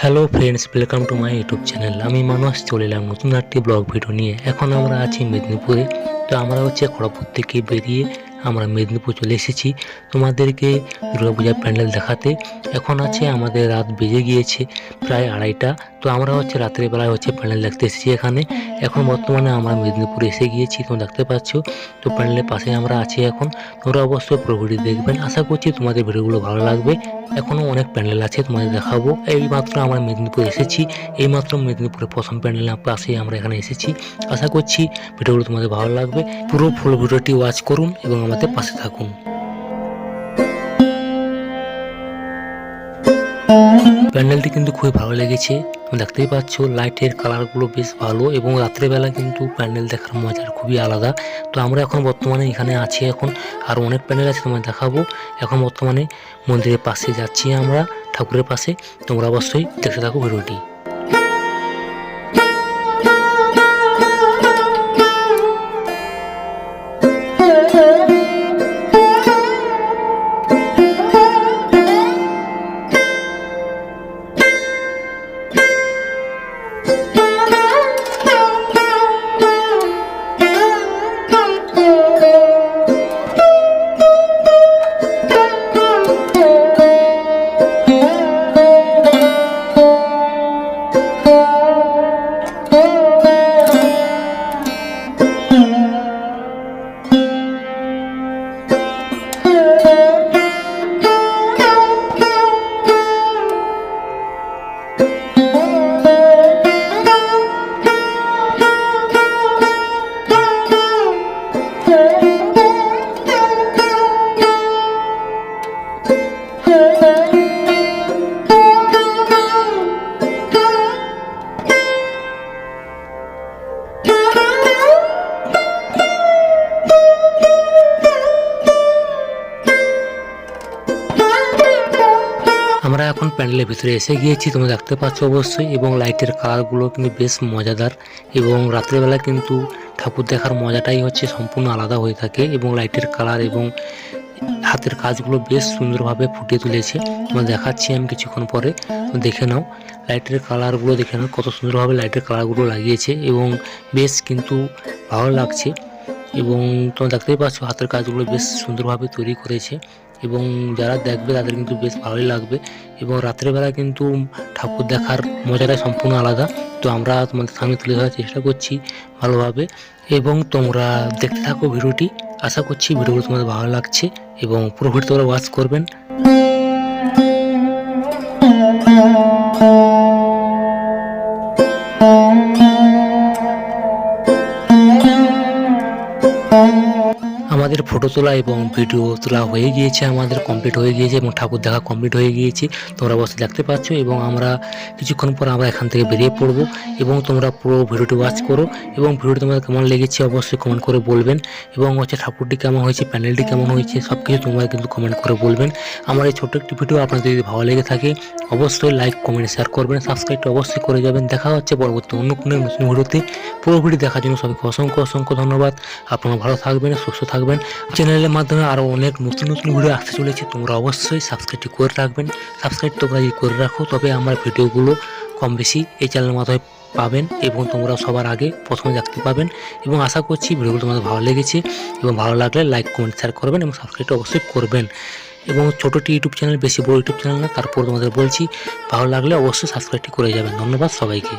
Hello friends, welcome to my YouTube channel. আমি মানুষ চলে এলাম নতুন একটি ব্লগ ভিডিও নিয়ে। এখন আমরা আছি মেদিনীপুরে। তো আমরা খড়গপুর থেকে বেরিয়ে আমরা মেদিনীপুর চলে এসেছি তোমাদেরকে দুর্গাপূজার প্যান্ডেল দেখাতে। এখন আমাদের রাত বেজে গিয়েছে প্রায় 2:30। তো আমরা রাত্রের বেলায় প্যান্ডেল দেখতে এসেছি এখানে। এখন বর্তমানে আমরা মেদিনীপুরে এসে গিয়েছি, তোমরা দেখতে পাচ্ছ। তো প্যান্ডেলের পাশে আমরা আছি এখন। তোমরা অবশ্যই পুরো ভিডিও দেখবেন, আশা করছি তোমাদের ভিডিওগুলো ভালো লাগবে। এখনও অনেক প্যান্ডেল আছে, তোমাদের দেখাবো। এইমাত্র আমরা মেদিনীপুর এসেছি, এইমাত্র মেদিনীপুরের প্রথম প্যান্ডেলের পাশে আমরা এখানে এসেছি। আশা করছি ভিডিওগুলো তোমাদের ভালো লাগবে। পুরো ফুল ভিডিওটি ওয়াচ করুন এবং আমাদের পাশে থাকুন। প্যান্ডেলটি কিন্তু খুবই ভালো লেগেছে, দেখতেই পাচ্ছ। লাইটের কালারগুলো বেশ ভালো এবং রাত্রেবেলা কিন্তু প্যান্ডেল দেখার মজা খুবই আলাদা। তো আমরা এখন বর্তমানে এখানে আছি। এখন আর অনেক প্যান্ডেল আছে, তোমাদের দেখাবো। এখন বর্তমানে মন্দিরের পাশে যাচ্ছি আমরা, ঠাকুরের পাশে। তোমরা অবশ্যই দেখতে থাকো ভিডিওটি। আমরা এখন প্যান্ডেলের ভিতরে এসে গিয়েছি, তোমরা দেখতে পাচ্ছ অবশ্যই। এবং লাইটের কালারগুলো কিন্তু বেশ মজাদার। এবং রাত্রেবেলা কিন্তু ঠাকুর দেখার মজাটাই সম্পূর্ণ আলাদা হয়ে থাকে। এবং লাইটের কালার এবং হাতের কাজগুলো বেশ সুন্দরভাবে ফুটিয়ে তুলেছে। তোমার দেখাচ্ছি আমি কিছুক্ষণ পরে, দেখে নাও। লাইটের কালারগুলো দেখে নাও, কত সুন্দরভাবে লাইটের কালারগুলো লাগিয়েছে এবং বেশ কিন্তু ভালো লাগছে। এবং তোমরা দেখতেই পাচ্ছ হাতের কাজগুলো বেশ সুন্দরভাবে তৈরি করেছে এবং যারা দেখবে তাদের কিন্তু বেশ ভালোই লাগবে। এবং রাত্রেবেলা কিন্তু ঠাকুর দেখার মজাটাই সম্পূর্ণ আলাদা। তো আমরা তোমাদের সামনে তুলে ধরার চেষ্টা করছি ভালোভাবে এবং তোমরা দেখতে থাকো ভিডিওটি। আশা করছি ভিডিওগুলো তোমাদের ভালো লাগছে এবং পুরো ভিডিও তোমরা ওয়াচ করবেন। আমাদের ফটো তোলা এবং ভিডিও তোলা হয়ে গিয়েছে, আমাদের কমপ্লিট হয়ে গিয়েছে এবং ঠাকুর দেখা কমপ্লিট হয়ে গিয়েছে, তোমরা অবশ্যই দেখতে পাচ্ছ। এবং আমরা কিছুক্ষণ পর আমরা এখান থেকে বেরিয়ে পড়ব এবং তোমরা পুরো ভিডিওটি ওয়াচ করো এবং ভিডিওটি তোমাদের কেমন লেগেছে অবশ্যই কমেন্ট করে বলবেন। এবং ঠাকুরটি কেমন হয়েছে, প্যান্ডেলটি কেমন হয়েছে, সব কিছু তোমরা কিন্তু কমেন্ট করে বলবেন। আমার এই ছোট্ট একটি ভিডিও আপনাদের যদি ভালো লেগে থাকে অবশ্যই লাইক, কমেন্ট, শেয়ার করবেন, সাবস্ক্রাইবটা অবশ্যই করে যাবেন। দেখা হচ্ছে পরবর্তী অন্য কোনো নতুন ভিডিওতে। পুরো ভিডিও দেখার জন্য সবাইকে অসংখ্য অসংখ্য ধন্যবাদ। আপনারা ভালো থাকবেন, সুস্থ থাকবেন। চ্যানেলের মাধ্যমে আরও অনেক নতুন নতুন ভিডিও আসতে চলেছে, তোমরা অবশ্যই সাবস্ক্রাইবটি করে রাখবেন। সাবস্ক্রাইব তোমরা যদি করে রাখো তবে আমার ভিডিওগুলো কম বেশি এই চ্যানেলের মাধ্যমে পাবেন এবং তোমরা সবার আগে প্রথমে দেখতে পাবেন। এবং আশা করছি ভিডিওগুলো তোমাদের ভালো লেগেছে এবং ভালো লাগলে লাইক, কমেন্ট, শেয়ার করবেন এবং সাবস্ক্রাইবটা অবশ্যই করবেন। এবং ছোটোটি ইউটিউব চ্যানেল, বেশি বড় ইউটিউব চ্যানেল না, তারপর তোমাদের বলছি ভালো লাগলে অবশ্যই সাবস্ক্রাইবটি করে যাবেন। ধন্যবাদ সবাইকে।